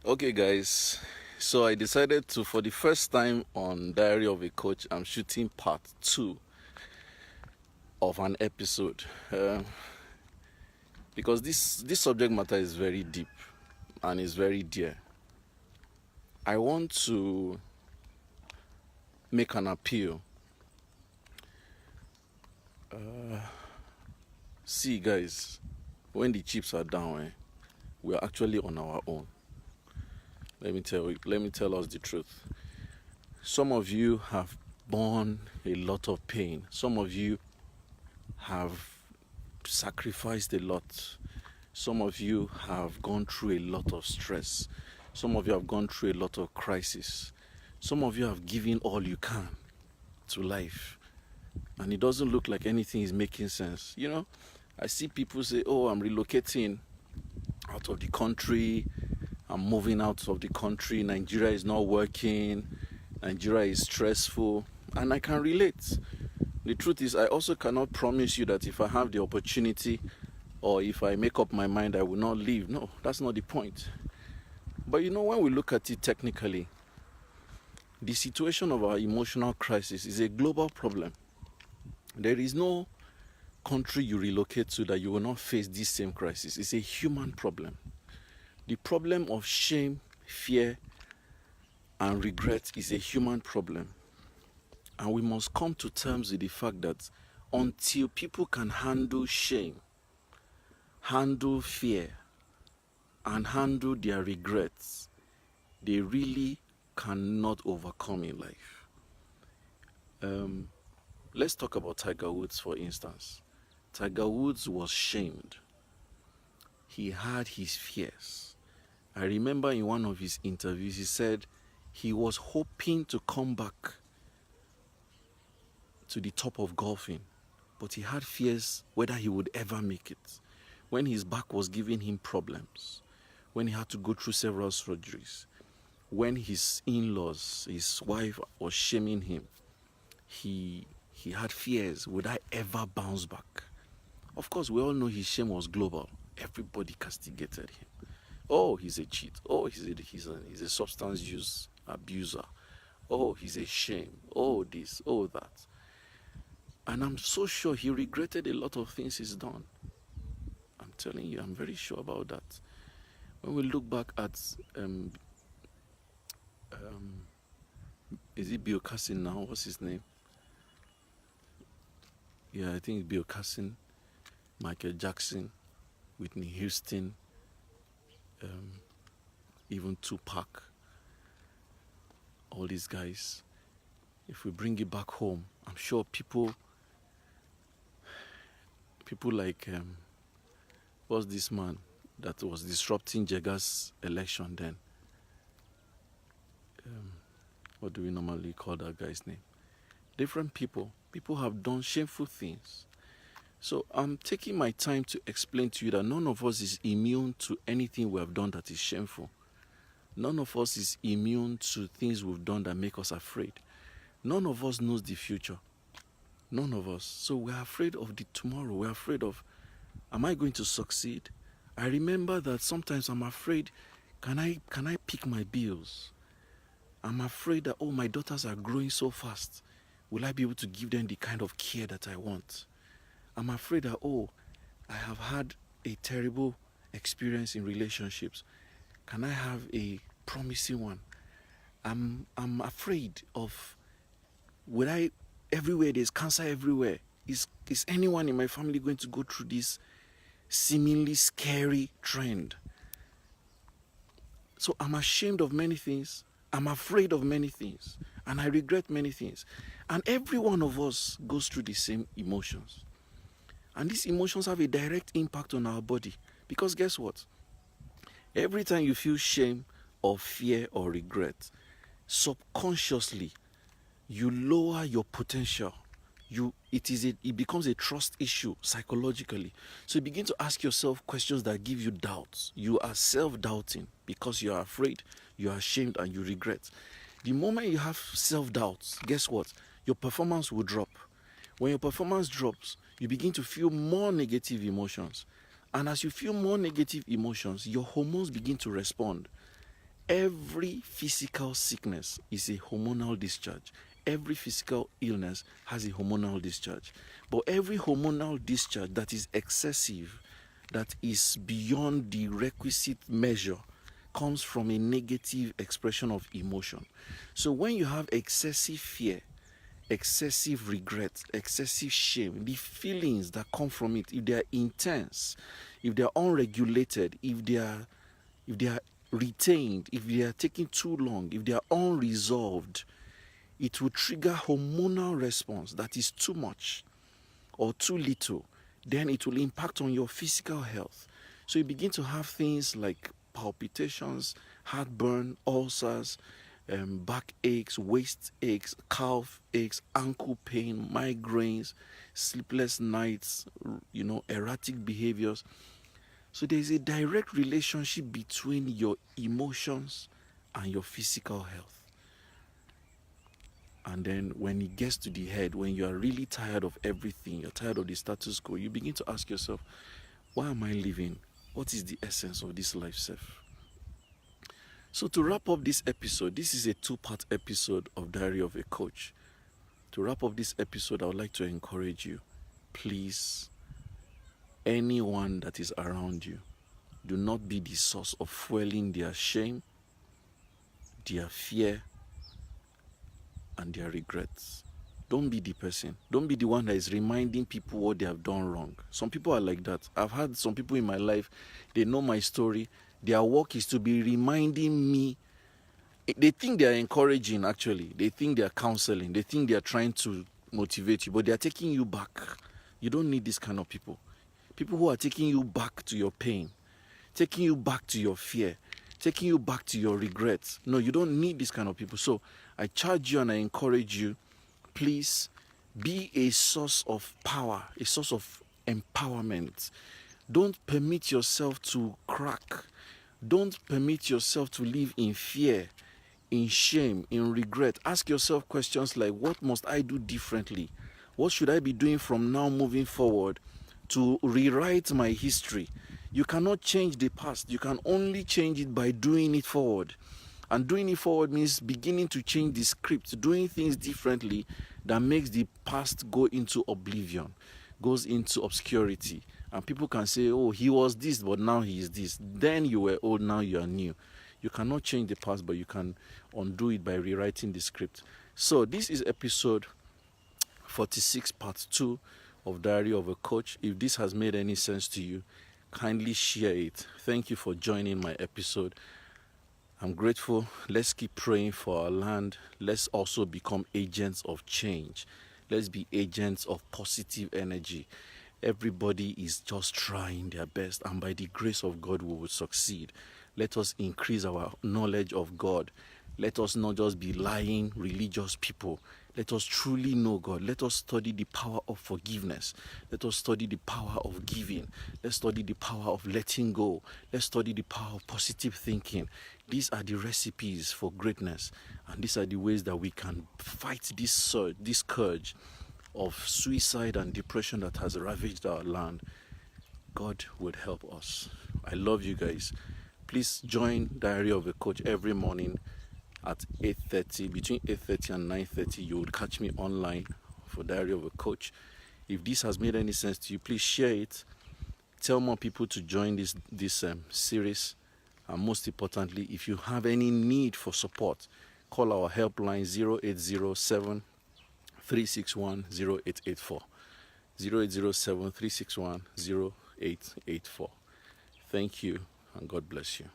Okay, guys. So I decided to, for the first time on Diary of a Coach, I'm shooting part 2 of an episode because this subject matter is very deep and is very dear. I want to make an appeal. See, guys, when the chips are down, we are actually on our own. Let me tell us the truth. Some of you have borne a lot of pain. Some of you have sacrificed a lot. Some of you have gone through a lot of stress. Some of you have gone through a lot of crisis. Some of you have given all you can to life. And it doesn't look like anything is making sense. You know, I see people say, oh, I'm relocating out of the country. I'm moving out of the country. Nigeria is not working. Nigeria is stressful. And I can relate. The truth is, I also cannot promise you that if I have the opportunity or if I make up my mind, I will not leave. No, that's not the point. But you know, when we look at it technically, the situation of our emotional crisis is a global problem. There is no country you relocate to that you will not face this same crisis. It's a human problem. The problem of shame, fear, and regret is a human problem. And we must come to terms with the fact that until people can handle shame, handle fear, and handle their regrets, they really cannot overcome in life. Let's talk about Tiger Woods, for instance. Tiger Woods was shamed. He had his fears. I remember in one of his interviews, he said he was hoping to come back to the top of golfing, but he had fears whether he would ever make it. When his back was giving him problems, when he had to go through several surgeries, when his in-laws, his wife was shaming him, he had fears, would I ever bounce back? Of course, we all know his shame was global. Everybody castigated him. Oh, he's a cheat. Oh, he's a substance use abuser. Oh, he's a shame. Oh, this, oh, that. And I'm so sure he regretted a lot of things he's done. I'm telling you, I'm very sure about that. When we look back at, is it Bill Cassin now? What's his name? Yeah, I think it's Bill Cassin, Michael Jackson, Whitney Houston, even Tupac, all these guys. If we bring it back home, I'm sure people like, what's this man that was disrupting Jega's election then? What do we normally call that guy's name? Different people have done shameful things. So I'm taking my time to explain to you that none of us is immune to anything we have done that is shameful. None of us is immune to things we've done that make us afraid. None of us knows the future. None of us. So we're afraid of the tomorrow. We're afraid of, am I going to succeed? I remember that sometimes I'm afraid, can I pick my bills? I'm afraid that, oh, my daughters are growing so fast. Will I be able to give them the kind of care that I want? I'm afraid that, oh, I have had a terrible experience in relationships. Can I have a promising one? I'm afraid of, everywhere there's cancer everywhere. Is anyone in my family going to go through this seemingly scary trend? So I'm ashamed of many things. I'm afraid of many things. And I regret many things. And every one of us goes through the same emotions. And these emotions have a direct impact on our body. Because guess what? Every time you feel shame or fear or regret, subconsciously, you lower your potential. It becomes a trust issue psychologically. So you begin to ask yourself questions that give you doubts. You are self-doubting because you are afraid, you are ashamed, and you regret. The moment you have self-doubts, guess what? Your performance will drop. When your performance drops, you begin to feel more negative emotions. And as you feel more negative emotions, your hormones begin to respond. Every physical sickness is a hormonal discharge. Every physical illness has a hormonal discharge. But every hormonal discharge that is excessive, that is beyond the requisite measure, comes from a negative expression of emotion. So when you have excessive fear, excessive regret, excessive shame, the feelings that come from it, if they are intense, if they are unregulated, if they are retained, if they are taking too long, if they are unresolved, it will trigger hormonal response that is too much or too little. Then it will impact on your physical health. So you begin to have things like palpitations, heartburn, ulcers, back aches, waist aches, calf aches, ankle pain, migraines, sleepless nights, erratic behaviors. So there is a direct relationship between your emotions and your physical health. And then when it gets to the head, when you are really tired of everything, you're tired of the status quo, you begin to ask yourself, why am I living? What is the essence of this life self? So to wrap up this episode, this is a 2-part episode of Diary of a Coach. To wrap up this episode, I would like to encourage you, please, anyone that is around you, do not be the source of fueling their shame, their fear, and their regrets. Don't be the person. Don't be the one that is reminding people what they have done wrong. Some people are like that. I've had some people in my life, they know my story. Their work is to be reminding me. They think they are encouraging, actually. They think they are counseling. They think they are trying to motivate you, but they are taking you back. You don't need this kind of people. People who are taking you back to your pain, taking you back to your fear, taking you back to your regrets. No, you don't need this kind of people. So I charge you and I encourage you, please be a source of power, a source of empowerment. Don't permit yourself to crack. Don't permit yourself to live in fear, in shame, in regret. Ask yourself questions like, what must I do differently? What should I be doing from now moving forward to rewrite my history? You cannot change the past. You can only change it by doing it forward. And doing it forward means beginning to change the script, doing things differently that makes the past go into oblivion, goes into obscurity. And people can say, oh, he was this, but now he is this. Then you were old, now you are new. You cannot change the past, but you can undo it by rewriting the script. So this is episode 46, part 2 of Diary of a Coach. If this has made any sense to you, kindly share it. Thank you for joining my episode. I'm grateful. Let's keep praying for our land. Let's also become agents of change. Let's be agents of positive energy. Everybody is just trying their best, and by the grace of God, we will succeed. Let us increase our knowledge of God. Let us not just be lying religious people. Let us truly know God. Let us study the power of forgiveness. Let us study the power of giving. Let's study the power of letting go. Let's study the power of positive thinking. These are the recipes for greatness. And these are the ways that we can fight this surge, this scourge of suicide and depression that has ravaged our land. God would help us. I love you guys. Please join Diary of a Coach every morning at 8:30, between 8:30 and 9:30. You will catch me online for Diary of a Coach. If this has made any sense to you, please share it. Tell more people to join this series. And most importantly, if you have any need for support, call our helpline 0807 361 0884. 0807 361 0884. Thank you and God bless you.